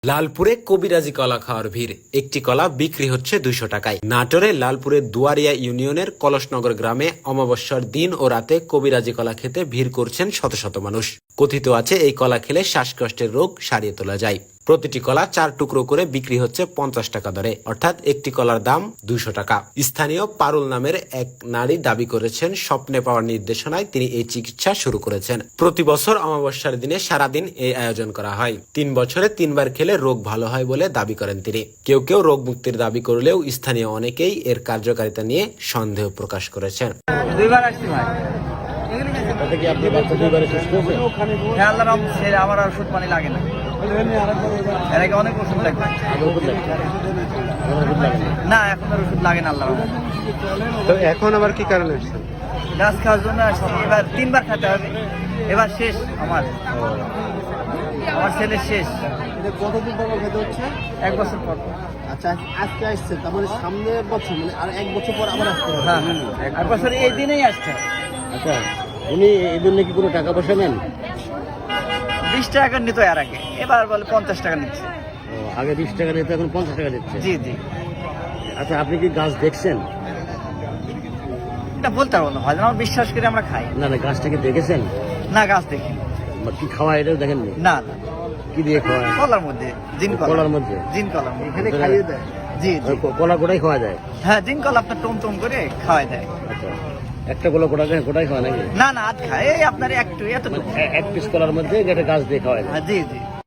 লালপুরে কবিরাজি কলা খাওয়ার ভিড়। একটি কলা বিক্রি হচ্ছে 200 টাকায়। নাটোরে লালপুরের দুয়ারিয়া ইউনিয়নের কলসনগর গ্রামে অমাবস্যার দিন ও রাতে কবিরাজি কলা খেতে ভিড় করছেন শত শত মানুষ। কথিত আছে এই কলা খেলে শ্বাসকষ্টের রোগ সারিয়ে তোলা যায়। প্রতিটি কলা 4 টুকরো করে বিক্রি হচ্ছে 50 টাকা দরে, অর্থাৎ একটি কলার দাম 200 টাকা। স্থানীয় পারুল নামের এক নারী দাবি করেছেন স্বপ্নে পাওয়ার নির্দেশনায় তিনি এই চিকিৎসা শুরু করেছেন। প্রতি বছর অমাবস্যার দিনে সারাদিন এই আয়োজন করা হয়। 3 বছরে 3 বার খেলে রোগ ভালো হয় বলে দাবি করেন তিনি। কেউ কেউ রোগ মুক্তির দাবি করলেও স্থানীয় অনেকেই এর কার্যকারিতা নিয়ে সন্দেহ প্রকাশ করেছেন। দুইবার আসছি ভাই। তাতে কি আপনি বাচ্চা দুইবারে শেষ করেছেন? হ্যাঁ, আল্লাহর রহমতে ছেড়ে আমার আর ওষুধ পানি লাগে না। এর আগে অনেক ওষুধ লাগবে। আগে ওষুধ লাগতো? এখন ওষুধ লাগে না? না, এখন আর ওষুধ লাগে না আল্লাহর রহমতে। তো এখন আবার কি কারণে আসছেন? গাছ খাওয়ার জন্য আসছি। এবার 3 বার খেতে হবে। এবার শেষ আমার ছেলে শেষ। কতদিন পর খেতে হচ্ছে? 1 বছর পর। আচ্ছা, আজকে আসছে, তার মানে সামনের বছর, মানে আর 1 বছর পর আবার আসতে হবে। হ্যাঁ, 1 বছর এই দিনেই আসছে। আচ্ছা, উনি এই জন্য কি কোনো টাকা পয়সা নেন? 20 টাকা নিত এর আগে, এবার বলে 50 টাকা নিচ্ছে। আগে 20 টাকা নিতে, এখন 50 টাকা দিচ্ছে। জি জি। আচ্ছা, আপনি কি গাছ দেখছেন? এটা বলতে পারবো না ভাই, আমার বিশ্বাস করে আমরা খাই। না না, গাছটাকে দেখেছেন? না, গাছ দেখি বা কি খাওয়া এটাও দেখেননি? না না। কি দিয়ে খাওয়া? কলার মধ্যে, জিন কলা। কলার মধ্যে? জিন কলা এখানে আচ্ছা। খাইয়ে দেয়। জি জি। কলা গোটাই খাওয়া যায়? হ্যাঁ, জিন কলা আপনার টম টম করে খাওয়াই দেয়। আচ্ছা, একটা কলা গোটাই খাওয়া নাকি? না না, আধ খায়, এই আপনার একটু এতটুকু। মানে এক পিস কলার মধ্যে একটা গাছ দিয়ে খাওয়া যায়? হ্যাঁ, জি জি।